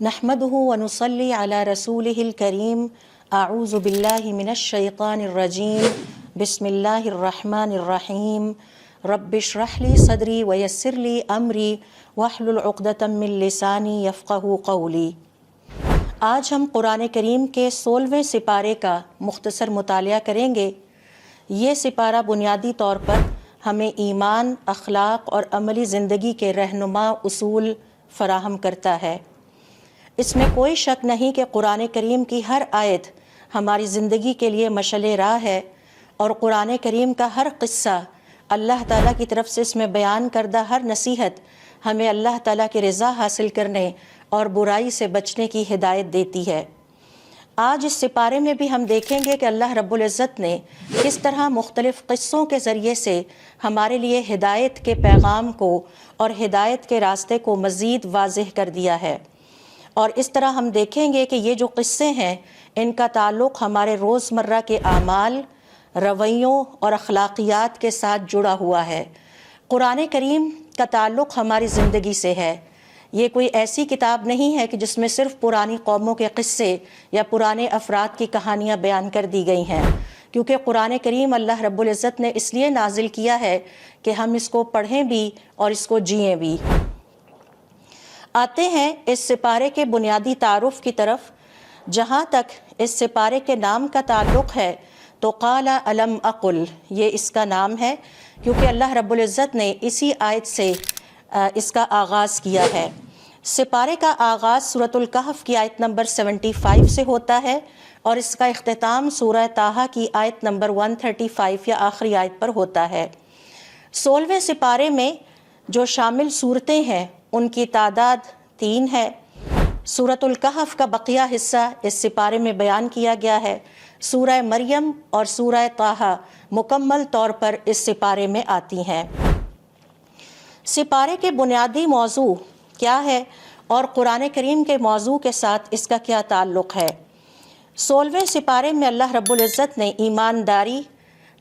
نحمده ونصلي على رسوله الكريم اعوذ باللہ من الشیطان الرجیم بسم اللہ الرحمن الرحیم رب اشرح لی صدری ویسر لی امری واحلل عقدۃ من لسانی یفقہوا قولی۔ آج ہم قرآن کریم کے 16ویں سپارے کا مختصر مطالعہ کریں گے۔ یہ سپارہ بنیادی طور پر ہمیں ایمان، اخلاق اور عملی زندگی کے رہنما اصول فراہم کرتا ہے۔ اس میں کوئی شک نہیں کہ قرآن کریم کی ہر آیت ہماری زندگی کے لیے مشعل راہ ہے، اور قرآن کریم کا ہر قصہ، اللہ تعالیٰ کی طرف سے اس میں بیان کردہ ہر نصیحت ہمیں اللہ تعالیٰ کی رضا حاصل کرنے اور برائی سے بچنے کی ہدایت دیتی ہے۔ آج اس سپارے میں بھی ہم دیکھیں گے کہ اللہ رب العزت نے کس طرح مختلف قصوں کے ذریعے سے ہمارے لیے ہدایت کے پیغام کو اور ہدایت کے راستے کو مزید واضح کر دیا ہے، اور اس طرح ہم دیکھیں گے کہ یہ جو قصے ہیں ان کا تعلق ہمارے روزمرہ کے اعمال، رویوں اور اخلاقیات کے ساتھ جڑا ہوا ہے۔ قرآن کریم کا تعلق ہماری زندگی سے ہے۔ یہ کوئی ایسی کتاب نہیں ہے کہ جس میں صرف پرانی قوموں کے قصے یا پرانے افراد کی کہانیاں بیان کر دی گئی ہیں، کیونکہ قرآن کریم اللہ رب العزت نے اس لیے نازل کیا ہے کہ ہم اس کو پڑھیں بھی اور اس کو جئیں بھی۔ آتے ہیں اس سپارے کے بنیادی تعارف کی طرف۔ جہاں تک اس سپارے کے نام کا تعلق ہے تو قال الم اقل، یہ اس کا نام ہے کیونکہ اللہ رب العزت نے اسی آیت سے اس کا آغاز کیا ہے۔ سپارے کا آغاز سورۃ الکہف کی آیت نمبر 75 سے ہوتا ہے، اور اس کا اختتام سورہ طٰہٰ کی آیت نمبر 135 یا آخری آیت پر ہوتا ہے۔ 16ویں سپارے میں جو شامل صورتیں ہیں ان کی تعداد 3 ہے۔ سورۃ الکہف کا بقیہ حصہ اس سپارے میں بیان کیا گیا ہے۔ سورہ مریم اور سورہ طٰہٰ مکمل طور پر اس سپارے میں آتی ہیں۔ سپارے کے بنیادی موضوع کیا ہے اور قرآن کریم کے موضوع کے ساتھ اس کا کیا تعلق ہے؟ 16ویں سپارے میں اللہ رب العزت نے ایمانداری،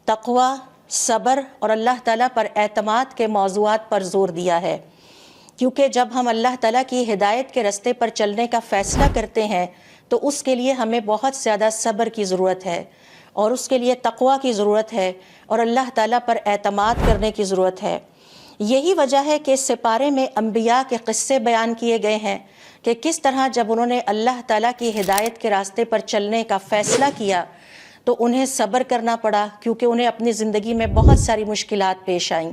تقوی، صبر اور اللہ تعالیٰ پر اعتماد کے موضوعات پر زور دیا ہے، کیونکہ جب ہم اللہ تعالیٰ کی ہدایت کے راستے پر چلنے کا فیصلہ کرتے ہیں تو اس کے لیے ہمیں بہت زیادہ صبر کی ضرورت ہے، اور اس کے لیے تقوی کی ضرورت ہے، اور اللہ تعالیٰ پر اعتماد کرنے کی ضرورت ہے۔ یہی وجہ ہے کہ اس سپارے میں انبیاء کے قصے بیان کیے گئے ہیں کہ کس طرح جب انہوں نے اللہ تعالیٰ کی ہدایت کے راستے پر چلنے کا فیصلہ کیا تو انہیں صبر کرنا پڑا، کیونکہ انہیں اپنی زندگی میں بہت ساری مشکلات پیش آئیں،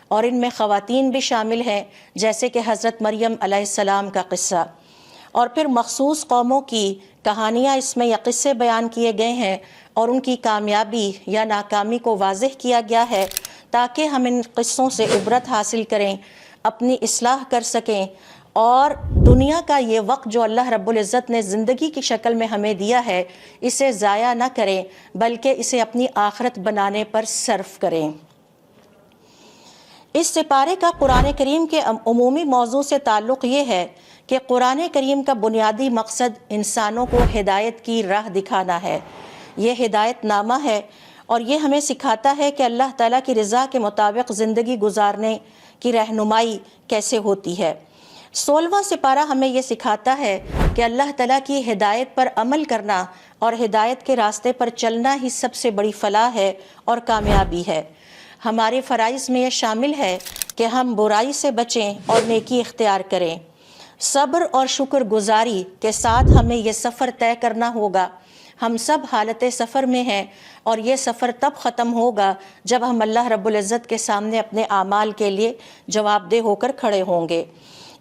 اور ان میں خواتین بھی شامل ہیں، جیسے کہ حضرت مریم علیہ السلام کا قصہ، اور پھر مخصوص قوموں کی کہانیاں اس میں یا قصے بیان کیے گئے ہیں، اور ان کی کامیابی یا ناکامی کو واضح کیا گیا ہے تاکہ ہم ان قصوں سے عبرت حاصل کریں، اپنی اصلاح کر سکیں، اور دنیا کا یہ وقت جو اللہ رب العزت نے زندگی کی شکل میں ہمیں دیا ہے اسے ضائع نہ کریں، بلکہ اسے اپنی آخرت بنانے پر صرف کریں۔ اس سپارے کا قرآن کریم کے عمومی موضوع سے تعلق یہ ہے کہ قرآن کریم کا بنیادی مقصد انسانوں کو ہدایت کی راہ دکھانا ہے۔ یہ ہدایت نامہ ہے، اور یہ ہمیں سکھاتا ہے کہ اللہ تعالیٰ کی رضا کے مطابق زندگی گزارنے کی رہنمائی کیسے ہوتی ہے۔ 16واں سپارہ ہمیں یہ سکھاتا ہے کہ اللہ تعالیٰ کی ہدایت پر عمل کرنا اور ہدایت کے راستے پر چلنا ہی سب سے بڑی فلاح ہے اور کامیابی ہے۔ ہمارے فرائض میں یہ شامل ہے کہ ہم برائی سے بچیں اور نیکی اختیار کریں۔ صبر اور شکر گزاری کے ساتھ ہمیں یہ سفر طے کرنا ہوگا۔ ہم سب حالت سفر میں ہیں، اور یہ سفر تب ختم ہوگا جب ہم اللہ رب العزت کے سامنے اپنے اعمال کے لیے جواب دہ ہو کر کھڑے ہوں گے۔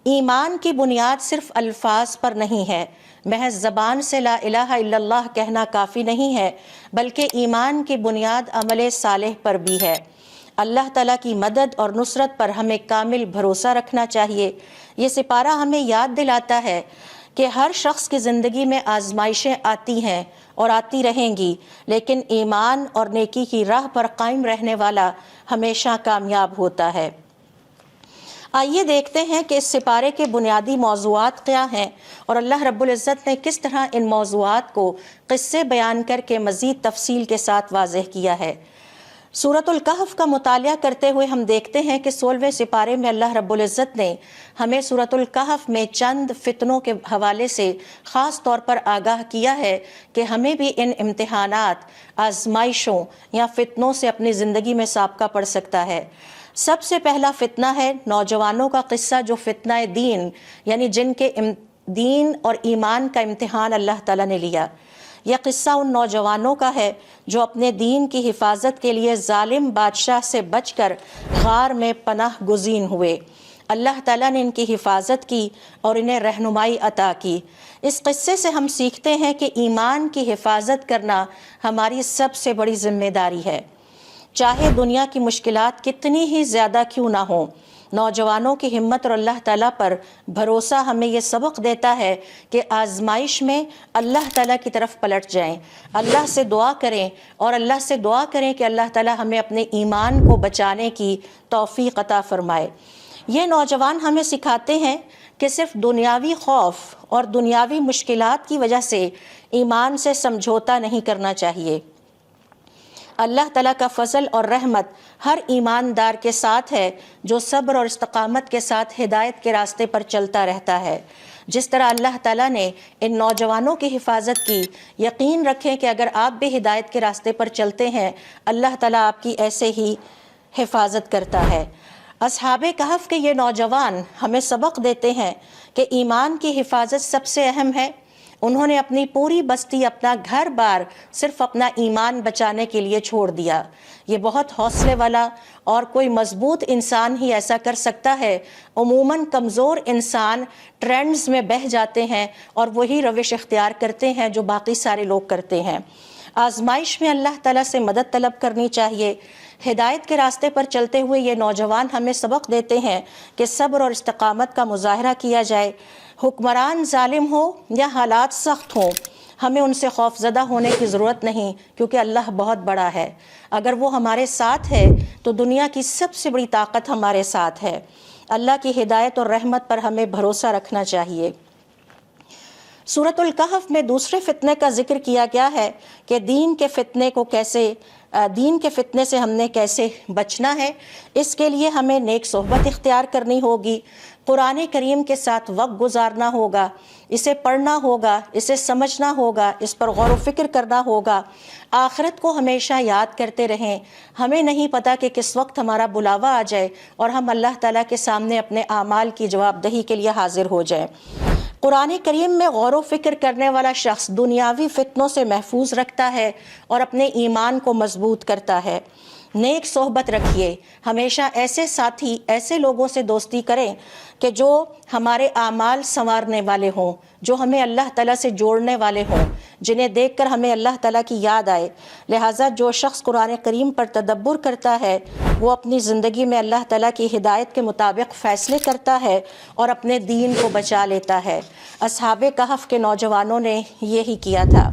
ایمان کی بنیاد صرف الفاظ پر نہیں ہے، محض زبان سے لا الہ الا اللہ کہنا کافی نہیں ہے، بلکہ ایمان کی بنیاد عمل صالح پر بھی ہے۔ اللہ تعالیٰ کی مدد اور نصرت پر ہمیں کامل بھروسہ رکھنا چاہیے۔ یہ سپارہ ہمیں یاد دلاتا ہے کہ ہر شخص کی زندگی میں آزمائشیں آتی ہیں اور آتی رہیں گی، لیکن ایمان اور نیکی کی راہ پر قائم رہنے والا ہمیشہ کامیاب ہوتا ہے۔ آئیے دیکھتے ہیں کہ اس سپارے کے بنیادی موضوعات کیا ہیں، اور اللہ رب العزت نے کس طرح ان موضوعات کو قصے بیان کر کے مزید تفصیل کے ساتھ واضح کیا ہے۔ سورۃ الکہف کا مطالعہ کرتے ہوئے ہم دیکھتے ہیں کہ 16ویں سپارے میں اللہ رب العزت نے ہمیں سورۃ الکہف میں چند فتنوں کے حوالے سے خاص طور پر آگاہ کیا ہے کہ ہمیں بھی ان امتحانات، آزمائشوں یا فتنوں سے اپنی زندگی میں سابقہ پڑ سکتا ہے۔ سب سے پہلا فتنہ ہے نوجوانوں کا قصہ، جو فتنہ دین، یعنی جن کے دین اور ایمان کا امتحان اللہ تعالیٰ نے لیا۔ یہ قصہ ان نوجوانوں کا ہے جو اپنے دین کی حفاظت کے لیے ظالم بادشاہ سے بچ کر غار میں پناہ گزین ہوئے۔ اللہ تعالیٰ نے ان کی حفاظت کی اور انہیں رہنمائی عطا کی۔ اس قصے سے ہم سیکھتے ہیں کہ ایمان کی حفاظت کرنا ہماری سب سے بڑی ذمہ داری ہے، چاہے دنیا کی مشکلات کتنی ہی زیادہ کیوں نہ ہوں۔ نوجوانوں کی ہمت اور اللہ تعالیٰ پر بھروسہ ہمیں یہ سبق دیتا ہے کہ آزمائش میں اللہ تعالیٰ کی طرف پلٹ جائیں، اللہ سے دعا کریں اور اللہ سے دعا کریں کہ اللہ تعالیٰ ہمیں اپنے ایمان کو بچانے کی توفیق عطا فرمائے۔ یہ نوجوان ہمیں سکھاتے ہیں کہ صرف دنیاوی خوف اور دنیاوی مشکلات کی وجہ سے ایمان سے سمجھوتا نہیں کرنا چاہیے۔ اللہ تعالیٰ کا فضل اور رحمت ہر ایماندار کے ساتھ ہے جو صبر اور استقامت کے ساتھ ہدایت کے راستے پر چلتا رہتا ہے۔ جس طرح اللہ تعالیٰ نے ان نوجوانوں کی حفاظت کی، یقین رکھیں کہ اگر آپ بھی ہدایت کے راستے پر چلتے ہیں، اللہ تعالیٰ آپ کی ایسے ہی حفاظت کرتا ہے۔ اصحاب کہف کے یہ نوجوان ہمیں سبق دیتے ہیں کہ ایمان کی حفاظت سب سے اہم ہے۔ انہوں نے اپنی پوری بستی، اپنا گھر بار صرف اپنا ایمان بچانے کے لیے چھوڑ دیا۔ یہ بہت حوصلے والا اور کوئی مضبوط انسان ہی ایسا کر سکتا ہے۔ عموماً کمزور انسان ٹرینڈز میں بہہ جاتے ہیں اور وہی روش اختیار کرتے ہیں جو باقی سارے لوگ کرتے ہیں۔ آزمائش میں اللہ تعالیٰ سے مدد طلب کرنی چاہیے۔ ہدایت کے راستے پر چلتے ہوئے یہ نوجوان ہمیں سبق دیتے ہیں کہ صبر اور استقامت کا مظاہرہ کیا جائے۔ حکمران ظالم ہو یا حالات سخت ہوں، ہمیں ان سے خوف زدہ ہونے کی ضرورت نہیں، کیونکہ اللہ بہت بڑا ہے۔ اگر وہ ہمارے ساتھ ہے تو دنیا کی سب سے بڑی طاقت ہمارے ساتھ ہے۔ اللہ کی ہدایت اور رحمت پر ہمیں بھروسہ رکھنا چاہیے۔ سورۃ الکہف میں دوسرے فتنے کا ذکر کیا گیا ہے کہ دین کے فتنے سے ہم نے کیسے بچنا ہے۔ اس کے لیے ہمیں نیک صحبت اختیار کرنی ہوگی، قرآن کریم کے ساتھ وقت گزارنا ہوگا، اسے پڑھنا ہوگا، اسے سمجھنا ہوگا، اس پر غور و فکر کرنا ہوگا، آخرت کو ہمیشہ یاد کرتے رہیں۔ ہمیں نہیں پتہ کہ کس وقت ہمارا بلاوا آ جائے اور ہم اللہ تعالیٰ کے سامنے اپنے اعمال کی جواب دہی کے لیے حاضر ہو جائیں۔ قرآن کریم میں غور و فکر کرنے والا شخص دنیاوی فتنوں سے محفوظ رکھتا ہے اور اپنے ایمان کو مضبوط کرتا ہے۔ نیک صحبت رکھیے، ہمیشہ ایسے ساتھی، ایسے لوگوں سے دوستی کریں کہ جو ہمارے اعمال سنوارنے والے ہوں، جو ہمیں اللہ تعالیٰ سے جوڑنے والے ہوں، جنہیں دیکھ کر ہمیں اللہ تعالیٰ کی یاد آئے۔ لہٰذا جو شخص قرآن کریم پر تدبر کرتا ہے وہ اپنی زندگی میں اللہ تعالیٰ کی ہدایت کے مطابق فیصلے کرتا ہے اور اپنے دین کو بچا لیتا ہے۔ اصحاب کہف کے نوجوانوں نے یہی کیا تھا۔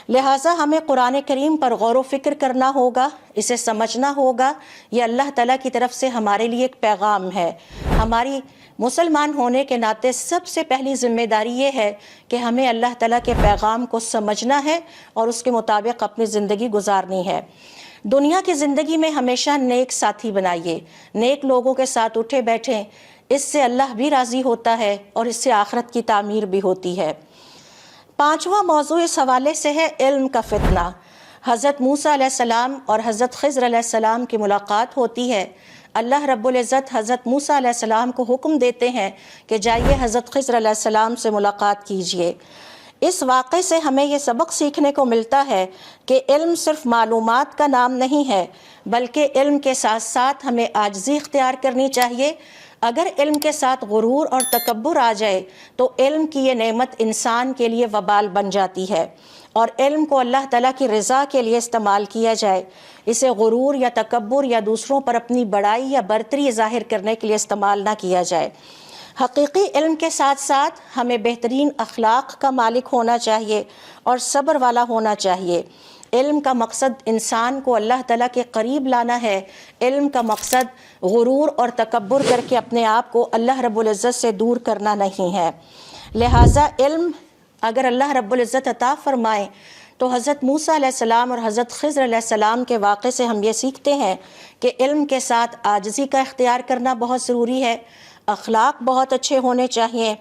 لہٰذا ہمیں قرآن کریم پر غور و فکر کرنا ہوگا، اسے سمجھنا ہوگا۔ یہ اللہ تعالیٰ کی طرف سے ہمارے لیے ایک پیغام ہے۔ ہماری مسلمان ہونے کے ناطے سب سے پہلی ذمہ داری یہ ہے کہ ہمیں اللہ تعالیٰ کے پیغام کو سمجھنا ہے اور اس کے مطابق اپنی زندگی گزارنی ہے۔ دنیا کی زندگی میں ہمیشہ نیک ساتھی بنائیے، نیک لوگوں کے ساتھ اٹھے بیٹھیں، اس سے اللہ بھی راضی ہوتا ہے اور اس سے آخرت کی تعمیر بھی ہوتی ہے۔ پانچواں موضوع اس حوالے سے ہے علم کا فتنہ۔ حضرت موسیٰ علیہ السلام اور حضرت خضر علیہ السلام کی ملاقات ہوتی ہے۔ اللہ رب العزت حضرت موسیٰ علیہ السلام کو حکم دیتے ہیں کہ جائیے حضرت خضر علیہ السلام سے ملاقات کیجیے۔ اس واقعے سے ہمیں یہ سبق سیکھنے کو ملتا ہے کہ علم صرف معلومات کا نام نہیں ہے، بلکہ علم کے ساتھ ساتھ ہمیں عاجزی اختیار کرنی چاہیے۔ اگر علم کے ساتھ غرور اور تکبر آ جائے تو علم کی یہ نعمت انسان کے لیے وبال بن جاتی ہے، اور علم کو اللہ تعالیٰ کی رضا کے لیے استعمال کیا جائے، اسے غرور یا تکبر یا دوسروں پر اپنی بڑائی یا برتری ظاہر کرنے کے لیے استعمال نہ کیا جائے۔ حقیقی علم کے ساتھ ساتھ ہمیں بہترین اخلاق کا مالک ہونا چاہیے اور صبر والا ہونا چاہیے۔ علم کا مقصد انسان کو اللہ تعالیٰ کے قریب لانا ہے۔ علم کا مقصد غرور اور تکبر کر کے اپنے آپ کو اللہ رب العزت سے دور کرنا نہیں ہے۔ لہٰذا علم اگر اللہ رب العزت عطا فرمائے تو حضرت موسیٰ علیہ السلام اور حضرت خضر علیہ السلام کے واقعے سے ہم یہ سیکھتے ہیں کہ علم کے ساتھ عاجزی کا اختیار کرنا بہت ضروری ہے، اخلاق بہت اچھے ہونے چاہیے،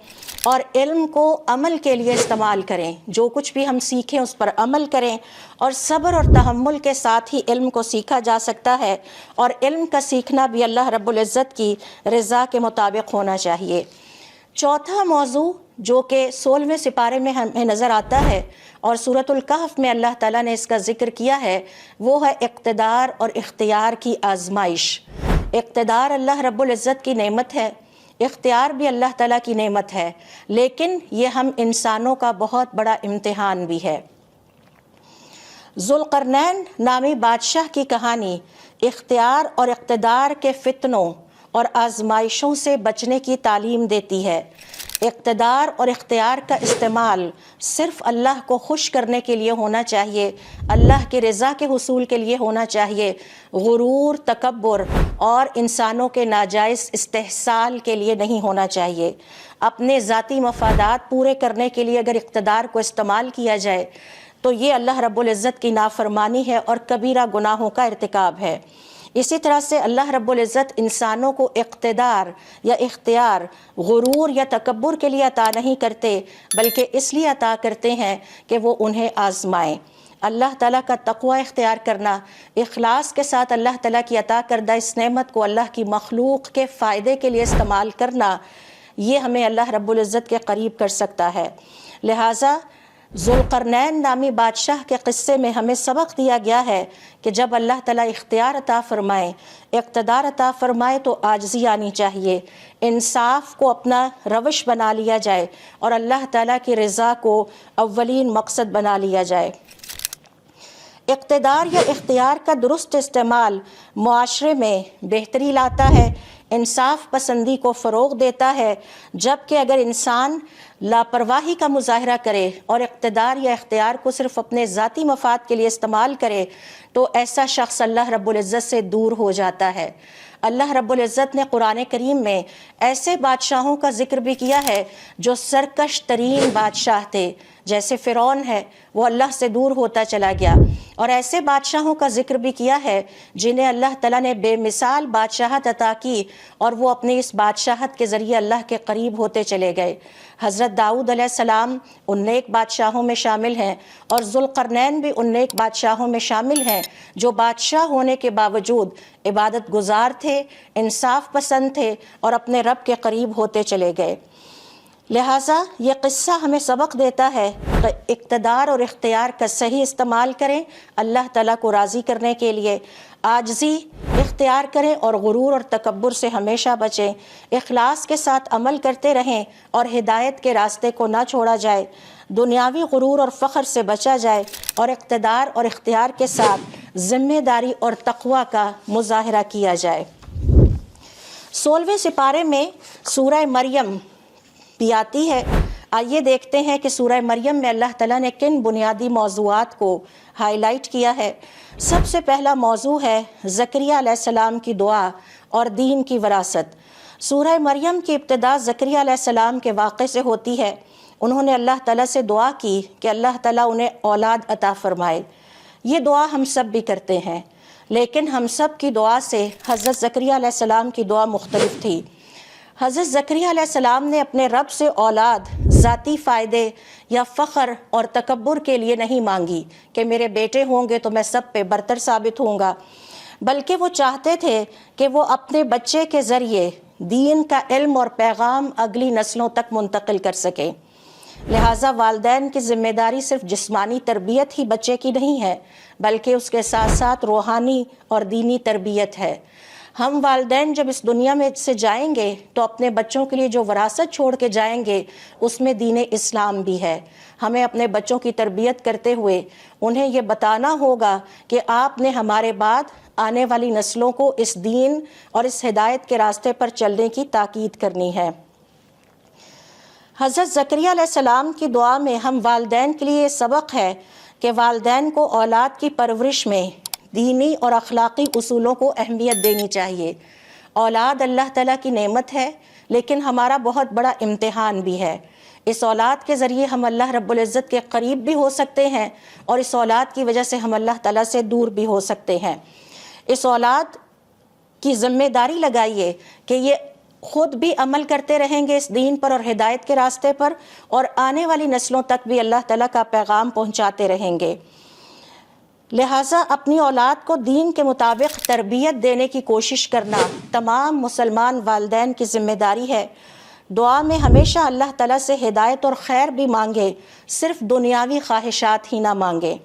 اور علم کو عمل کے لیے استعمال کریں، جو کچھ بھی ہم سیکھیں اس پر عمل کریں، اور صبر اور تحمل کے ساتھ ہی علم کو سیکھا جا سکتا ہے، اور علم کا سیکھنا بھی اللہ رب العزت کی رضا کے مطابق ہونا چاہیے۔ چوتھا موضوع جو کہ 16ویں سپارے میں ہمیں نظر آتا ہے اور سورۃ الکہف میں اللہ تعالیٰ نے اس کا ذکر کیا ہے، وہ ہے اقتدار اور اختیار کی آزمائش۔ اقتدار اللہ رب العزت کی نعمت ہے، اختیار بھی اللہ تعالیٰ کی نعمت ہے، لیکن یہ ہم انسانوں کا بہت بڑا امتحان بھی ہے۔ ذوالقرنین نامی بادشاہ کی کہانی اختیار اور اقتدار کے فتنوں اور آزمائشوں سے بچنے کی تعلیم دیتی ہے۔ اقتدار اور اختیار کا استعمال صرف اللہ کو خوش کرنے کے لیے ہونا چاہیے، اللہ کی رضا کے حصول کے لیے ہونا چاہیے، غرور، تکبر اور انسانوں کے ناجائز استحصال کے لیے نہیں ہونا چاہیے۔ اپنے ذاتی مفادات پورے کرنے کے لیے اگر اقتدار کو استعمال کیا جائے تو یہ اللہ رب العزت کی نافرمانی ہے اور کبیرہ گناہوں کا ارتکاب ہے۔ اسی طرح سے اللہ رب العزت انسانوں کو اقتدار یا اختیار غرور یا تکبر کے لیے عطا نہیں کرتے، بلکہ اس لیے عطا کرتے ہیں کہ وہ انہیں آزمائیں۔ اللہ تعالیٰ کا تقوی اختیار کرنا، اخلاص کے ساتھ اللہ تعالیٰ کی عطا کردہ اس نعمت کو اللہ کی مخلوق کے فائدے کے لیے استعمال کرنا، یہ ہمیں اللہ رب العزت کے قریب کر سکتا ہے۔ لہٰذا ذوالقرنین نامی بادشاہ کے قصے میں ہمیں سبق دیا گیا ہے کہ جب اللہ تعالیٰ اختیار عطا فرمائے، اقتدار عطا فرمائے تو عاجزی آنی چاہیے، انصاف کو اپنا روش بنا لیا جائے اور اللہ تعالیٰ کی رضا کو اولین مقصد بنا لیا جائے۔ اقتدار یا اختیار کا درست استعمال معاشرے میں بہتری لاتا ہے، انصاف پسندی کو فروغ دیتا ہے، جبکہ اگر انسان لاپرواہی کا مظاہرہ کرے اور اقتدار یا اختیار کو صرف اپنے ذاتی مفاد کے لیے استعمال کرے تو ایسا شخص اللہ رب العزت سے دور ہو جاتا ہے۔ اللہ رب العزت نے قرآن کریم میں ایسے بادشاہوں کا ذکر بھی کیا ہے جو سرکش ترین بادشاہ تھے، جیسے فرعون ہے، وہ اللہ سے دور ہوتا چلا گیا، اور ایسے بادشاہوں کا ذکر بھی کیا ہے جنہیں اللہ تعالیٰ نے بے مثال بادشاہت عطا کی اور وہ اپنی اس بادشاہت کے ذریعے اللہ کے قریب ہوتے چلے گئے۔ حضرت داؤد علیہ السلام ان نیک بادشاہوں میں شامل ہیں، اور ذوالقرنین بھی ان نیک بادشاہوں میں شامل ہیں جو بادشاہ ہونے کے باوجود عبادت گزار تھے، انصاف پسند تھے اور اپنے رب کے قریب ہوتے چلے گئے۔ لہٰذا یہ قصہ ہمیں سبق دیتا ہے کہ اقتدار اور اختیار کا صحیح استعمال کریں اللہ تعالیٰ کو راضی کرنے کے لیے، عاجزی اختیار کریں اور غرور اور تکبر سے ہمیشہ بچیں، اخلاص کے ساتھ عمل کرتے رہیں اور ہدایت کے راستے کو نہ چھوڑا جائے، دنیاوی غرور اور فخر سے بچا جائے، اور اقتدار اور اختیار کے ساتھ ذمہ داری اور تقوی کا مظاہرہ کیا جائے۔ 16ویں سپارے میں سورہ مریم بھی آتی ہے۔ آئیے دیکھتے ہیں کہ سورہ مریم میں اللہ تعالیٰ نے کن بنیادی موضوعات کو ہائی لائٹ کیا ہے۔ سب سے پہلا موضوع ہے زکریا علیہ السلام کی دعا اور دین کی وراثت۔ سورہ مریم کی ابتدا زکریا علیہ السلام کے واقعے سے ہوتی ہے۔ انہوں نے اللہ تعالیٰ سے دعا کی کہ اللہ تعالیٰ انہیں اولاد عطا فرمائے۔ یہ دعا ہم سب بھی کرتے ہیں، لیکن ہم سب کی دعا سے حضرت زکریا علیہ السلام کی دعا مختلف تھی۔ حضرت زکریا علیہ السلام نے اپنے رب سے اولاد ذاتی فائدے یا فخر اور تکبر کے لیے نہیں مانگی کہ میرے بیٹے ہوں گے تو میں سب پہ برتر ثابت ہوں گا، بلکہ وہ چاہتے تھے کہ وہ اپنے بچے کے ذریعے دین کا علم اور پیغام اگلی نسلوں تک منتقل کر سکیں۔ لہٰذا والدین کی ذمہ داری صرف جسمانی تربیت ہی بچے کی نہیں ہے، بلکہ اس کے ساتھ ساتھ روحانی اور دینی تربیت ہے۔ ہم والدین جب اس دنیا میں سے جائیں گے تو اپنے بچوں کے لیے جو وراثت چھوڑ کے جائیں گے اس میں دین اسلام بھی ہے۔ ہمیں اپنے بچوں کی تربیت کرتے ہوئے انہیں یہ بتانا ہوگا کہ آپ نے ہمارے بعد آنے والی نسلوں کو اس دین اور اس ہدایت کے راستے پر چلنے کی تاکید کرنی ہے۔ حضرت زکریا علیہ السلام کی دعا میں ہم والدین کے لیے یہ سبق ہے کہ والدین کو اولاد کی پرورش میں دینی اور اخلاقی اصولوں کو اہمیت دینی چاہیے۔ اولاد اللہ تعالیٰ کی نعمت ہے، لیکن ہمارا بہت بڑا امتحان بھی ہے۔ اس اولاد کے ذریعے ہم اللہ رب العزت کے قریب بھی ہو سکتے ہیں اور اس اولاد کی وجہ سے ہم اللہ تعالیٰ سے دور بھی ہو سکتے ہیں۔ اس اولاد کی ذمہ داری لگائیے کہ یہ خود بھی عمل کرتے رہیں گے اس دین پر اور ہدایت کے راستے پر، اور آنے والی نسلوں تک بھی اللہ تعالیٰ کا پیغام پہنچاتے رہیں گے۔ لہٰذا اپنی اولاد کو دین کے مطابق تربیت دینے کی کوشش کرنا تمام مسلمان والدین کی ذمہ داری ہے۔ دعا میں ہمیشہ اللہ تعالیٰ سے ہدایت اور خیر بھی مانگے، صرف دنیاوی خواہشات ہی نہ مانگے۔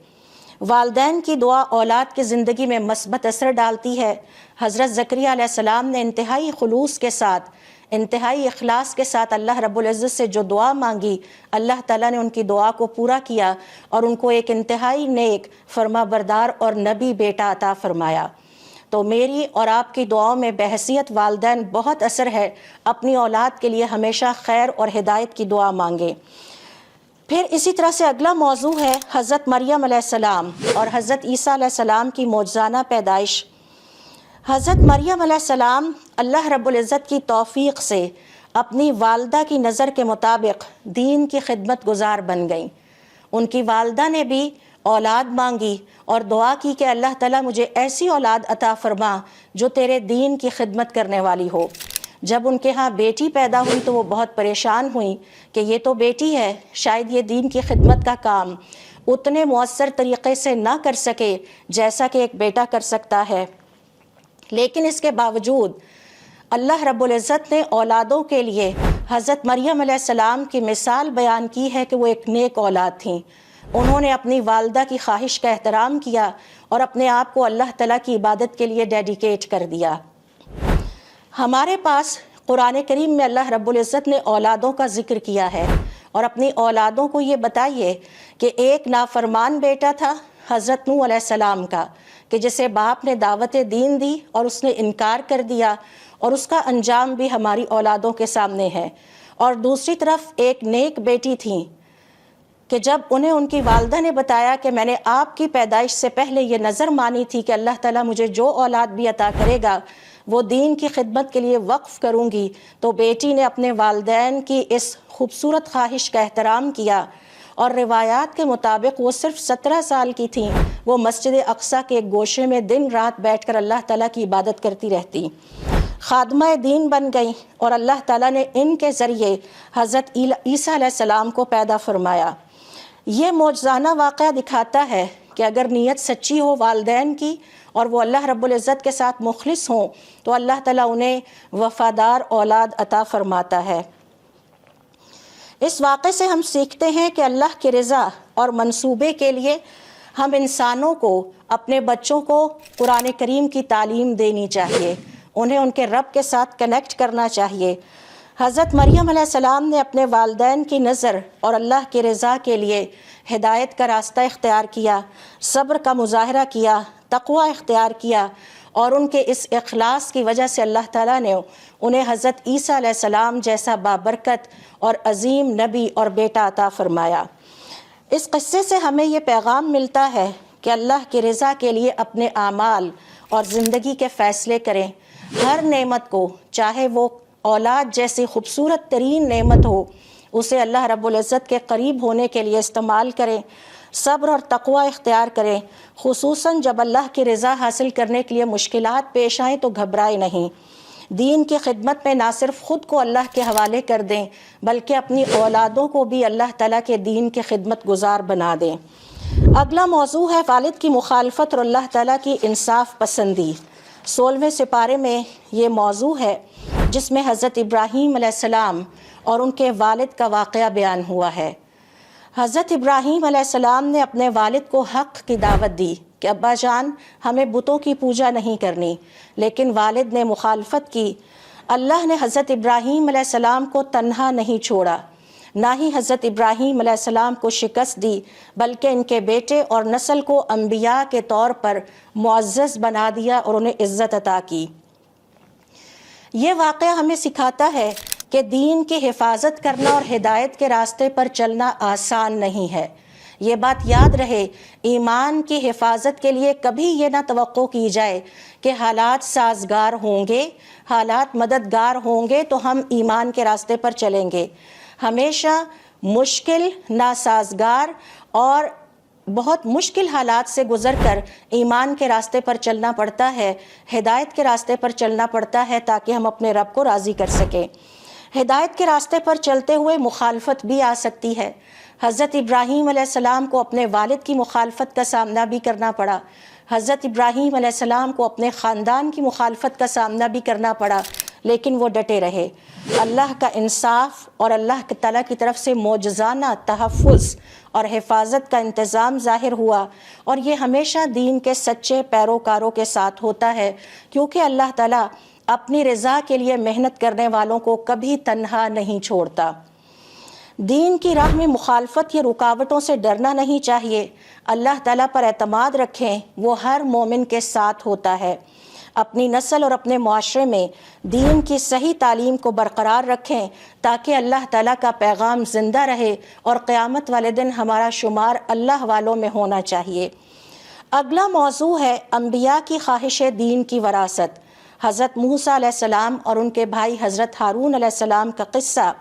والدین کی دعا اولاد کی زندگی میں مثبت اثر ڈالتی ہے۔ حضرت زکریا علیہ السلام نے انتہائی خلوص کے ساتھ، انتہائی اخلاص کے ساتھ اللہ رب العزت سے جو دعا مانگی، اللہ تعالیٰ نے ان کی دعا کو پورا کیا اور ان کو ایک انتہائی نیک، فرما بردار اور نبی بیٹا عطا فرمایا۔ تو میری اور آپ کی دعاؤں میں بحیثیت والدین بہت اثر ہے۔ اپنی اولاد کے لیے ہمیشہ خیر اور ہدایت کی دعا مانگیں۔ پھر اسی طرح سے اگلا موضوع ہے حضرت مریم علیہ السلام اور حضرت عیسیٰ علیہ السلام کی معجزانہ پیدائش۔ حضرت مریم علیہ السلام اللہ رب العزت کی توفیق سے اپنی والدہ کی نظر کے مطابق دین کی خدمت گزار بن گئیں۔ ان کی والدہ نے بھی اولاد مانگی اور دعا کی کہ اللہ تعالیٰ مجھے ایسی اولاد عطا فرما جو تیرے دین کی خدمت کرنے والی ہو۔ جب ان کے ہاں بیٹی پیدا ہوئی تو وہ بہت پریشان ہوئیں کہ یہ تو بیٹی ہے، شاید یہ دین کی خدمت کا کام اتنے مؤثر طریقے سے نہ کر سکے جیسا کہ ایک بیٹا کر سکتا ہے۔ لیکن اس کے باوجود اللہ رب العزت نے اولادوں کے لیے حضرت مریم علیہ السلام کی مثال بیان کی ہے کہ وہ ایک نیک اولاد تھیں۔ انہوں نے اپنی والدہ کی خواہش کا احترام کیا اور اپنے آپ کو اللہ تعالیٰ کی عبادت کے لیے ڈیڈیکیٹ کر دیا۔ ہمارے پاس قرآن کریم میں اللہ رب العزت نے اولادوں کا ذکر کیا ہے، اور اپنی اولادوں کو یہ بتائیے کہ ایک نافرمان بیٹا تھا حضرت نوح علیہ السلام کا، کہ جسے باپ نے دعوت دین دی اور اس نے انکار کر دیا، اور اس کا انجام بھی ہماری اولادوں کے سامنے ہے۔ اور دوسری طرف ایک نیک بیٹی تھیں کہ جب انہیں ان کی والدہ نے بتایا کہ میں نے آپ کی پیدائش سے پہلے یہ نظر مانی تھی کہ اللہ تعالیٰ مجھے جو اولاد بھی عطا کرے گا وہ دین کی خدمت کے لیے وقف کروں گی، تو بیٹی نے اپنے والدین کی اس خوبصورت خواہش کا احترام کیا، اور روایات کے مطابق وہ صرف 17 سال کی تھیں، وہ مسجد اقصیٰ کے ایک گوشے میں دن رات بیٹھ کر اللہ تعالیٰ کی عبادت کرتی رہتی، خادمہ دین بن گئیں، اور اللہ تعالیٰ نے ان کے ذریعے حضرت عیسیٰ علیہ السلام کو پیدا فرمایا۔ یہ معجزانہ واقعہ دکھاتا ہے کہ اگر نیت سچی ہو والدین کی اور وہ اللہ رب العزت کے ساتھ مخلص ہوں تو اللہ تعالیٰ انہیں وفادار اولاد عطا فرماتا ہے۔ اس واقعے سے ہم سیکھتے ہیں کہ اللہ کی رضا اور منصوبے کے لیے ہم انسانوں کو، اپنے بچوں کو قرآن کریم کی تعلیم دینی چاہیے، انہیں ان کے رب کے ساتھ کنیکٹ کرنا چاہیے۔ حضرت مریم علیہ السلام نے اپنے والدین کی نظر اور اللہ کی رضا کے لیے ہدایت کا راستہ اختیار کیا، صبر کا مظاہرہ کیا، تقوی اختیار کیا، اور ان کے اس اخلاص کی وجہ سے اللہ تعالیٰ نے انہیں حضرت عیسیٰ علیہ السلام جیسا بابرکت اور عظیم نبی اور بیٹا عطا فرمایا۔ اس قصے سے ہمیں یہ پیغام ملتا ہے کہ اللہ کی رضا کے لیے اپنے اعمال اور زندگی کے فیصلے کریں۔ ہر نعمت کو، چاہے وہ اولاد جیسی خوبصورت ترین نعمت ہو، اسے اللہ رب العزت کے قریب ہونے کے لیے استعمال کریں، صبر اور تقوی اختیار کریں، خصوصاً جب اللہ کی رضا حاصل کرنے کے لیے مشکلات پیش آئیں تو گھبرائیں نہیں۔ دین کی خدمت میں نہ صرف خود کو اللہ کے حوالے کر دیں بلکہ اپنی اولادوں کو بھی اللہ تعالیٰ کے دین کی خدمت گزار بنا دیں۔ اگلا موضوع ہے والد کی مخالفت اور اللہ تعالیٰ کی انصاف پسندی۔ 16ویں سپارے میں یہ موضوع ہے جس میں حضرت ابراہیم علیہ السلام اور ان کے والد کا واقعہ بیان ہوا ہے۔ حضرت ابراہیم علیہ السلام نے اپنے والد کو حق کی دعوت دی کہ ابا جان ہمیں بتوں کی پوجا نہیں کرنی، لیکن والد نے مخالفت کی۔ اللہ نے حضرت ابراہیم علیہ السلام کو تنہا نہیں چھوڑا، نہ ہی حضرت ابراہیم علیہ السلام کو شکست دی، بلکہ ان کے بیٹے اور نسل کو انبیاء کے طور پر معزز بنا دیا اور انہیں عزت عطا کی۔ یہ واقعہ ہمیں سکھاتا ہے کہ دین کی حفاظت کرنا اور ہدایت کے راستے پر چلنا آسان نہیں ہے۔ یہ بات یاد رہے، ایمان کی حفاظت کے لیے کبھی یہ نہ توقع کی جائے کہ حالات سازگار ہوں گے، حالات مددگار ہوں گے تو ہم ایمان کے راستے پر چلیں گے۔ ہمیشہ مشکل، ناسازگار اور بہت مشکل حالات سے گزر کر ایمان کے راستے پر چلنا پڑتا ہے، ہدایت کے راستے پر چلنا پڑتا ہے تاکہ ہم اپنے رب کو راضی کر سکیں۔ ہدایت کے راستے پر چلتے ہوئے مخالفت بھی آ سکتی ہے۔ حضرت ابراہیم علیہ السلام کو اپنے والد کی مخالفت کا سامنا بھی کرنا پڑا، حضرت ابراہیم علیہ السلام کو اپنے خاندان کی مخالفت کا سامنا بھی کرنا پڑا، لیکن وہ ڈٹے رہے۔ اللہ کا انصاف اور اللہ تعالیٰ کی طرف سے معجزانہ تحفظ اور حفاظت کا انتظام ظاہر ہوا، اور یہ ہمیشہ دین کے سچے پیروکاروں کے ساتھ ہوتا ہے، کیونکہ اللہ تعالیٰ اپنی رضا کے لیے محنت کرنے والوں کو کبھی تنہا نہیں چھوڑتا۔ دین کی راہ میں مخالفت یا رکاوٹوں سے ڈرنا نہیں چاہیے۔ اللہ تعالیٰ پر اعتماد رکھیں، وہ ہر مومن کے ساتھ ہوتا ہے۔ اپنی نسل اور اپنے معاشرے میں دین کی صحیح تعلیم کو برقرار رکھیں تاکہ اللہ تعالیٰ کا پیغام زندہ رہے اور قیامت والے دن ہمارا شمار اللہ والوں میں ہونا چاہیے۔ اگلا موضوع ہے انبیاء کی خواہش دین کی وراثت۔ حضرت موسیٰ علیہ السلام اور ان کے بھائی حضرت ہارون علیہ السلام کا قصہ۔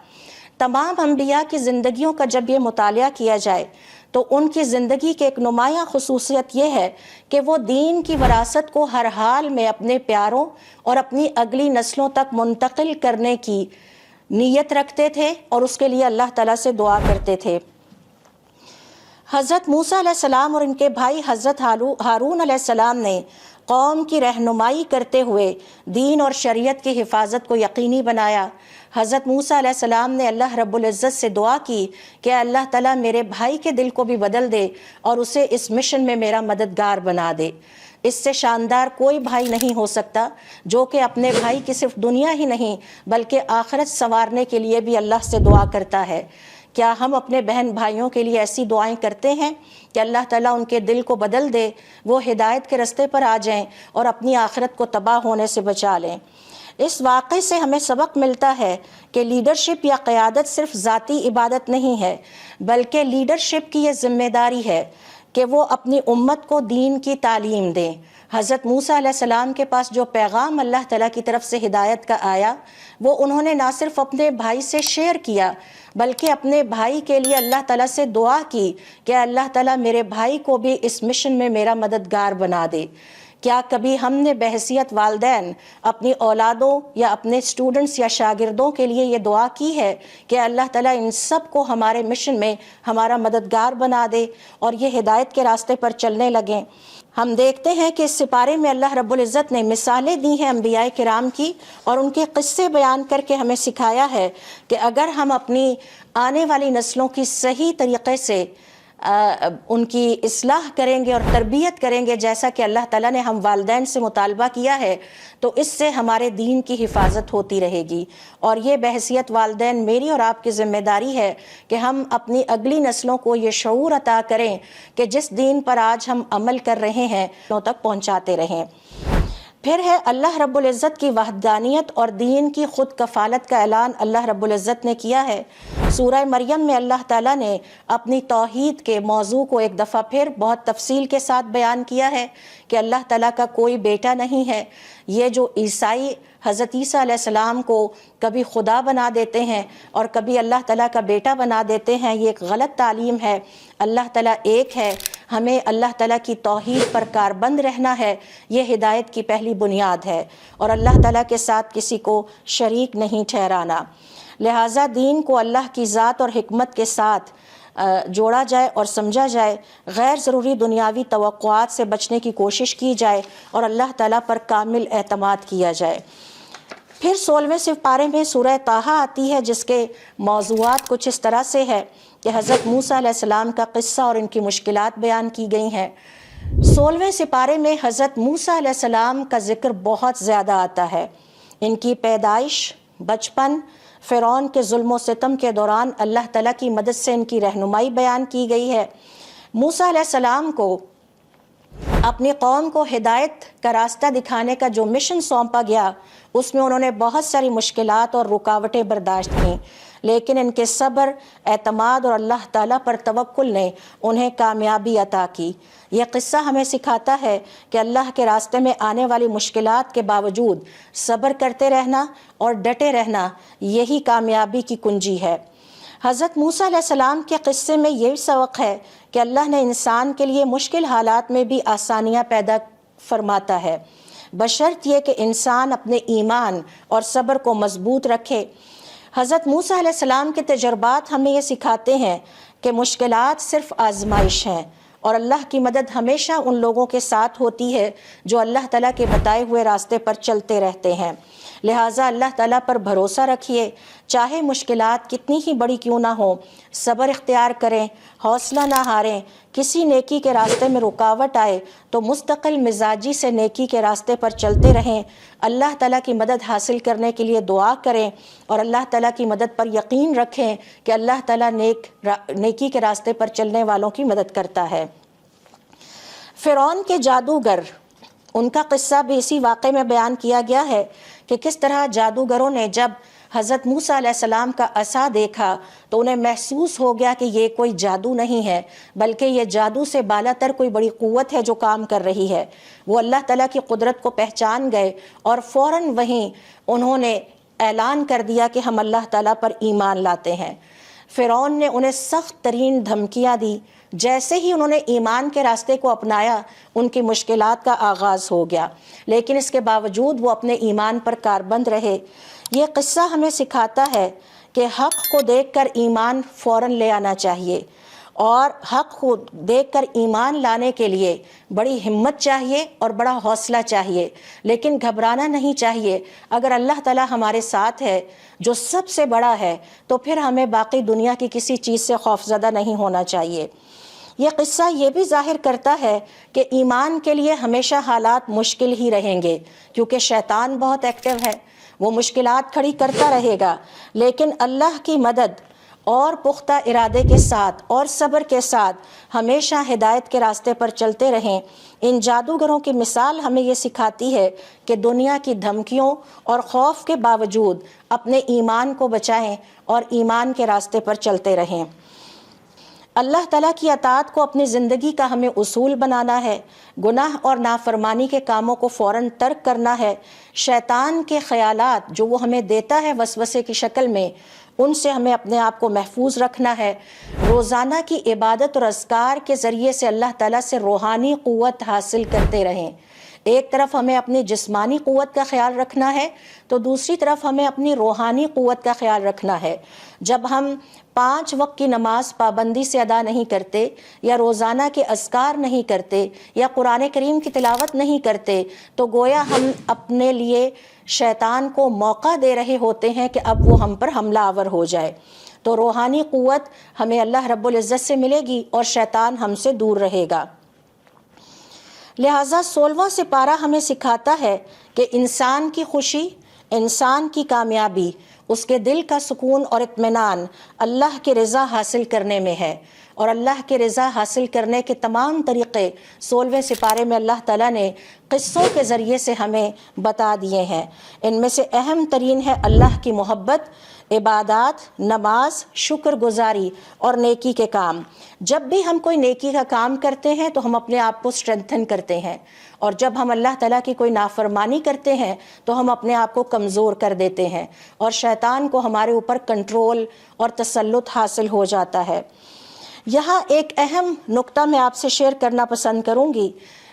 تمام انبیاء کی زندگیوں کا جب یہ مطالعہ کیا جائے تو ان کی زندگی کی ایک نمایاں خصوصیت یہ ہے کہ وہ دین کی وراثت کو ہر حال میں اپنے پیاروں اور اپنی اگلی نسلوں تک منتقل کرنے کی نیت رکھتے تھے اور اس کے لیے اللہ تعالیٰ سے دعا کرتے تھے۔ حضرت موسیٰ علیہ السلام اور ان کے بھائی حضرت ہارون علیہ السلام نے قوم کی رہنمائی کرتے ہوئے دین اور شریعت کی حفاظت کو یقینی بنایا۔ حضرت موسیٰ علیہ السلام نے اللہ رب العزت سے دعا کی کہ اللہ تعالیٰ میرے بھائی کے دل کو بھی بدل دے اور اسے اس مشن میں میرا مددگار بنا دے۔ اس سے شاندار کوئی بھائی نہیں ہو سکتا جو کہ اپنے بھائی کی صرف دنیا ہی نہیں بلکہ آخرت سنوارنے کے لیے بھی اللہ سے دعا کرتا ہے۔ کیا ہم اپنے بہن بھائیوں کے لیے ایسی دعائیں کرتے ہیں کہ اللہ تعالیٰ ان کے دل کو بدل دے، وہ ہدایت کے راستے پر آ جائیں اور اپنی آخرت کو تباہ ہونے سے بچا لیں؟ اس واقعے سے ہمیں سبق ملتا ہے کہ لیڈرشپ یا قیادت صرف ذاتی عبادت نہیں ہے، بلکہ لیڈرشپ کی یہ ذمہ داری ہے کہ وہ اپنی امت کو دین کی تعلیم دیں۔ حضرت موسیٰ علیہ السلام کے پاس جو پیغام اللہ تعالیٰ کی طرف سے ہدایت کا آیا وہ انہوں نے نہ صرف اپنے بھائی سے شیئر کیا بلکہ اپنے بھائی کے لیے اللہ تعالیٰ سے دعا کی کہ اللہ تعالیٰ میرے بھائی کو بھی اس مشن میں میرا مددگار بنا دے۔ کیا کبھی ہم نے بحیثیت والدین اپنی اولادوں یا اپنے اسٹوڈنٹس یا شاگردوں کے لیے یہ دعا کی ہے کہ اللہ تعالیٰ ان سب کو ہمارے مشن میں ہمارا مددگار بنا دے اور یہ ہدایت کے راستے پر چلنے لگیں؟ ہم دیکھتے ہیں کہ اس سپارے میں اللہ رب العزت نے مثالیں دی ہیں انبیاء کرام کی اور ان کے قصے بیان کر کے ہمیں سکھایا ہے کہ اگر ہم اپنی آنے والی نسلوں کی صحیح طریقے سے ان کی اصلاح کریں گے اور تربیت کریں گے جیسا کہ اللہ تعالیٰ نے ہم والدین سے مطالبہ کیا ہے تو اس سے ہمارے دین کی حفاظت ہوتی رہے گی۔ اور یہ بحیثیت والدین میری اور آپ کی ذمہ داری ہے کہ ہم اپنی اگلی نسلوں کو یہ شعور عطا کریں کہ جس دین پر آج ہم عمل کر رہے ہیں لوگوں تک پہنچاتے رہیں۔ پھر ہے اللہ رب العزت کی وحدانیت اور دین کی خود کفالت کا اعلان اللہ رب العزت نے کیا ہے۔ سورہ مریم میں اللہ تعالیٰ نے اپنی توحید کے موضوع کو ایک دفعہ پھر بہت تفصیل کے ساتھ بیان کیا ہے کہ اللہ تعالیٰ کا کوئی بیٹا نہیں ہے۔ یہ جو عیسائی حضرت عیسیٰ علیہ السلام کو کبھی خدا بنا دیتے ہیں اور کبھی اللہ تعالیٰ کا بیٹا بنا دیتے ہیں، یہ ایک غلط تعلیم ہے۔ اللہ تعالیٰ ایک ہے، ہمیں اللہ تعالیٰ کی توحید پر کاربند رہنا ہے، یہ ہدایت کی پہلی بنیاد ہے، اور اللہ تعالیٰ کے ساتھ کسی کو شریک نہیں ٹھہرانا۔ لہٰذا دین کو اللہ کی ذات اور حکمت کے ساتھ جوڑا جائے اور سمجھا جائے، غیر ضروری دنیاوی توقعات سے بچنے کی کوشش کی جائے اور اللہ تعالیٰ پر کامل اعتماد کیا جائے۔ پھر 16ویں سپارے میں سورہ طٰہٰ آتی ہے جس کے موضوعات کچھ اس طرح سے ہے کہ حضرت موسیٰ علیہ السلام کا قصہ اور ان کی مشکلات بیان کی گئی ہیں۔ 16ویں سپارے میں حضرت موسیٰ علیہ السلام کا ذکر بہت زیادہ آتا ہے۔ ان کی پیدائش، بچپن، فرعون کے ظلم و ستم کے دوران اللہ تعالیٰ کی مدد سے ان کی رہنمائی بیان کی گئی ہے۔ موسیٰ علیہ السلام کو اپنی قوم کو ہدایت کا راستہ دکھانے کا جو مشن سونپا گیا اس میں انہوں نے بہت ساری مشکلات اور رکاوٹیں برداشت کیں، لیکن ان کے صبر، اعتماد اور اللہ تعالیٰ پر توکل نے انہیں کامیابی عطا کی۔ یہ قصہ ہمیں سکھاتا ہے کہ اللہ کے راستے میں آنے والی مشکلات کے باوجود صبر کرتے رہنا اور ڈٹے رہنا یہی کامیابی کی کنجی ہے۔ حضرت موسیٰ علیہ السلام کے قصے میں یہ سبق ہے کہ اللہ نے انسان کے لیے مشکل حالات میں بھی آسانیاں پیدا فرماتا ہے، بشرط یہ کہ انسان اپنے ایمان اور صبر کو مضبوط رکھے۔ حضرت موسیٰ علیہ السلام کے تجربات ہمیں یہ سکھاتے ہیں کہ مشکلات صرف آزمائش ہیں، اور اللہ کی مدد ہمیشہ ان لوگوں کے ساتھ ہوتی ہے جو اللہ تعالیٰ کے بتائے ہوئے راستے پر چلتے رہتے ہیں۔ لہٰذا اللہ تعالیٰ پر بھروسہ رکھیے، چاہے مشکلات کتنی ہی بڑی کیوں نہ ہوں، صبر اختیار کریں، حوصلہ نہ ہاریں۔ کسی نیکی کے راستے میں رکاوٹ آئے تو مستقل مزاجی سے نیکی کے راستے پر چلتے رہیں، اللہ تعالیٰ کی مدد حاصل کرنے کے لیے دعا کریں، اور اللہ تعالیٰ کی مدد پر یقین رکھیں کہ اللہ تعالیٰ نیکی کے راستے پر چلنے والوں کی مدد کرتا ہے۔ فرعون کے جادوگر، ان کا قصہ بھی اسی واقعے میں بیان کیا گیا ہے کہ کس طرح جادوگروں نے جب حضرت موسیٰ علیہ السلام کا عصا دیکھا تو انہیں محسوس ہو گیا کہ یہ کوئی جادو نہیں ہے، بلکہ یہ جادو سے بالاتر کوئی بڑی قوت ہے جو کام کر رہی ہے۔ وہ اللہ تعالیٰ کی قدرت کو پہچان گئے اور فوراً وہیں انہوں نے اعلان کر دیا کہ ہم اللہ تعالیٰ پر ایمان لاتے ہیں۔ فرعون نے انہیں سخت ترین دھمکیاں دی۔ جیسے ہی انہوں نے ایمان کے راستے کو اپنایا، ان کی مشکلات کا آغاز ہو گیا، لیکن اس کے باوجود وہ اپنے ایمان پر کاربند رہے۔ یہ قصہ ہمیں سکھاتا ہے کہ حق کو دیکھ کر ایمان فوراً لے آنا چاہیے، اور حق کو دیکھ کر ایمان لانے کے لیے بڑی ہمت چاہیے اور بڑا حوصلہ چاہیے، لیکن گھبرانا نہیں چاہیے۔ اگر اللہ تعالیٰ ہمارے ساتھ ہے جو سب سے بڑا ہے، تو پھر ہمیں باقی دنیا کی کسی چیز سے خوفزدہ نہیں ہونا چاہیے۔ یہ قصہ یہ بھی ظاہر کرتا ہے کہ ایمان کے لیے ہمیشہ حالات مشکل ہی رہیں گے، کیونکہ شیطان بہت ایکٹیو ہے، وہ مشکلات کھڑی کرتا رہے گا، لیکن اللہ کی مدد اور پختہ ارادے کے ساتھ اور صبر کے ساتھ ہمیشہ ہدایت کے راستے پر چلتے رہیں۔ ان جادوگروں کی مثال ہمیں یہ سکھاتی ہے کہ دنیا کی دھمکیوں اور خوف کے باوجود اپنے ایمان کو بچائیں اور ایمان کے راستے پر چلتے رہیں۔ اللہ تعالیٰ کی اطاعت کو اپنی زندگی کا ہمیں اصول بنانا ہے، گناہ اور نافرمانی کے کاموں کو فوراً ترک کرنا ہے، شیطان کے خیالات جو وہ ہمیں دیتا ہے وسوسے کی شکل میں، ان سے ہمیں اپنے آپ کو محفوظ رکھنا ہے۔ روزانہ کی عبادت اور اذکار کے ذریعے سے اللہ تعالیٰ سے روحانی قوت حاصل کرتے رہیں۔ ایک طرف ہمیں اپنی جسمانی قوت کا خیال رکھنا ہے تو دوسری طرف ہمیں اپنی روحانی قوت کا خیال رکھنا ہے۔ جب ہم 5 وقت کی نماز پابندی سے ادا نہیں کرتے، یا روزانہ کے اذکار نہیں کرتے، یا قرآن کریم کی تلاوت نہیں کرتے، تو گویا ہم اپنے لیے شیطان کو موقع دے رہے ہوتے ہیں کہ اب وہ ہم پر حملہ آور ہو جائے۔ تو روحانی قوت ہمیں اللہ رب العزت سے ملے گی اور شیطان ہم سے دور رہے گا۔ لہٰذا 16واں سپارہ ہمیں سکھاتا ہے کہ انسان کی خوشی، انسان کی کامیابی، اس کے دل کا سکون اور اطمینان اللہ کی رضا حاصل کرنے میں ہے، اور اللہ کی رضا حاصل کرنے کے تمام طریقے 16ویں سپارے میں اللہ تعالیٰ نے قصوں کے ذریعے سے ہمیں بتا دیے ہیں۔ ان میں سے اہم ترین ہے اللہ کی محبت، عبادات، نماز، شکر گزاری اور نیکی کے کام۔ جب بھی ہم کوئی نیکی کا کام کرتے ہیں تو ہم اپنے آپ کو اسٹرینتھن کرتے ہیں، اور جب ہم اللہ تعالیٰ کی کوئی نافرمانی کرتے ہیں تو ہم اپنے آپ کو کمزور کر دیتے ہیں، اور شیطان کو ہمارے اوپر کنٹرول اور تسلط حاصل ہو جاتا ہے۔ یہاں ایک اہم نقطہ میں آپ سے شیئر کرنا پسند کروں گی۔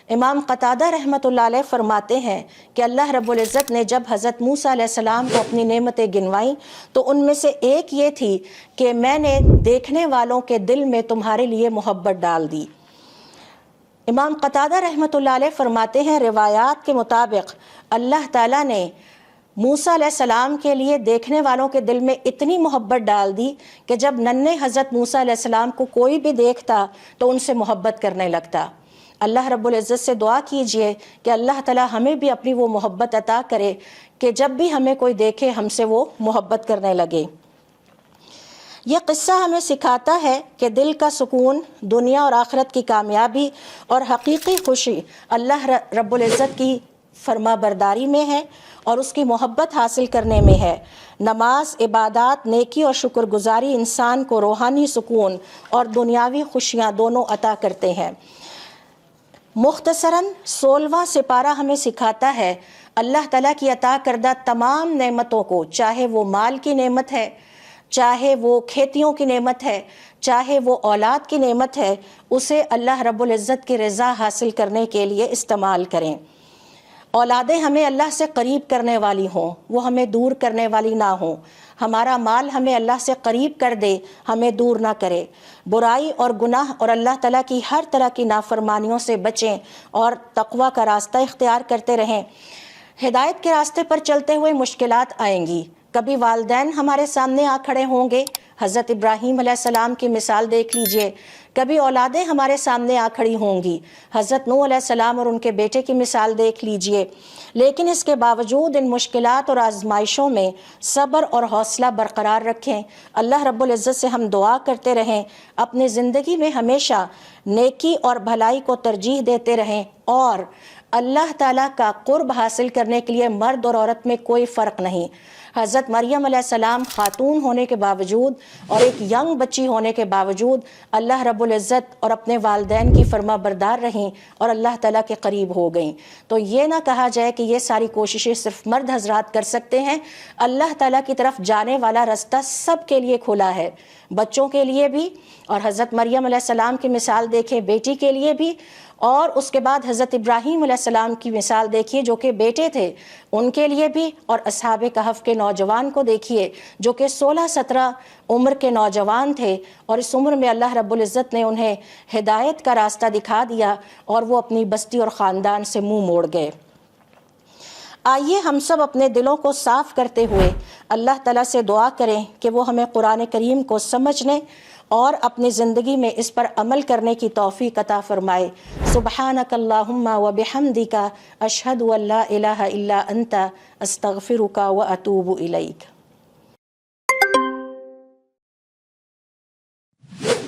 امام قتادہ رحمۃ اللہ علیہ فرماتے ہیں کہ اللہ رب العزت نے جب حضرت موسیٰ علیہ السلام کو اپنی نعمتیں گنوائیں تو ان میں سے ایک یہ تھی کہ میں نے دیکھنے والوں کے دل میں تمہارے لیے محبت ڈال دی۔ امام قتادہ رحمۃ اللہ علیہ فرماتے ہیں، روایات کے مطابق اللہ تعالیٰ نے موسیٰ علیہ السلام کے لیے دیکھنے والوں کے دل میں اتنی محبت ڈال دی کہ جب ننھے حضرت موسیٰ علیہ السلام کو کوئی بھی دیکھتا تو ان سے محبت کرنے لگتا۔ اللہ رب العزت سے دعا کیجئے کہ اللہ تعالیٰ ہمیں بھی اپنی وہ محبت عطا کرے کہ جب بھی ہمیں کوئی دیکھے ہم سے وہ محبت کرنے لگے۔ یہ قصہ ہمیں سکھاتا ہے کہ دل کا سکون، دنیا اور آخرت کی کامیابی اور حقیقی خوشی اللہ رب العزت کی فرما برداری میں ہے اور اس کی محبت حاصل کرنے میں ہے۔ نماز، عبادات، نیکی اور شکر گزاری انسان کو روحانی سکون اور دنیاوی خوشیاں دونوں عطا کرتے ہیں۔ مختصراً 16واں سپارہ ہمیں سکھاتا ہے اللہ تعالیٰ کی عطا کردہ تمام نعمتوں کو، چاہے وہ مال کی نعمت ہے، چاہے وہ کھیتیوں کی نعمت ہے، چاہے وہ اولاد کی نعمت ہے، اسے اللہ رب العزت کی رضا حاصل کرنے کے لیے استعمال کریں۔ اولادیں ہمیں اللہ سے قریب کرنے والی ہوں، وہ ہمیں دور کرنے والی نہ ہوں۔ ہمارا مال ہمیں اللہ سے قریب کر دے، ہمیں دور نہ کرے۔ برائی اور گناہ اور اللہ تعالیٰ کی ہر طرح کی نافرمانیوں سے بچیں اور تقوی کا راستہ اختیار کرتے رہیں۔ ہدایت کے راستے پر چلتے ہوئے مشکلات آئیں گی، کبھی والدین ہمارے سامنے آ کھڑے ہوں گے، حضرت ابراہیم علیہ السلام کی مثال دیکھ لیجئے، کبھی اولادیں ہمارے سامنے آ کھڑی ہوں گی، حضرت نوح علیہ السلام اور ان کے بیٹے کی مثال دیکھ لیجئے، لیکن اس کے باوجود ان مشکلات اور آزمائشوں میں صبر اور حوصلہ برقرار رکھیں۔ اللہ رب العزت سے ہم دعا کرتے رہیں، اپنی زندگی میں ہمیشہ نیکی اور بھلائی کو ترجیح دیتے رہیں، اور اللہ تعالیٰ کا قرب حاصل کرنے کے لیے مرد اور عورت میں کوئی فرق نہیں۔ حضرت مریم علیہ السلام خاتون ہونے کے باوجود اور ایک ینگ بچی ہونے کے باوجود اللہ رب العزت اور اپنے والدین کی فرما بردار رہیں اور اللہ تعالیٰ کے قریب ہو گئیں۔ تو یہ نہ کہا جائے کہ یہ ساری کوششیں صرف مرد حضرات کر سکتے ہیں، اللہ تعالیٰ کی طرف جانے والا رستہ سب کے لیے کھلا ہے، بچوں کے لیے بھی، اور حضرت مریم علیہ السلام کی مثال دیکھیں بیٹی کے لیے بھی، اور اس کے بعد حضرت ابراہیم علیہ السلام کی مثال دیکھیے جو کہ بیٹے تھے ان کے لیے بھی، اور اصحاب کہف کے نوجوان کو دیکھیے جو کہ 16-17 عمر کے نوجوان تھے، اور اس عمر میں اللہ رب العزت نے انہیں ہدایت کا راستہ دکھا دیا اور وہ اپنی بستی اور خاندان سے منہ موڑ گئے۔ آئیے ہم سب اپنے دلوں کو صاف کرتے ہوئے اللہ تعالیٰ سے دعا کریں کہ وہ ہمیں قرآن کریم کو سمجھنے اور اپنی زندگی میں اس پر عمل کرنے کی توفیق عطا فرمائے۔ سبحانک اللہم و بحمدک اشہد ان لا الہ الا انت استغفرک و اتوب الیک۔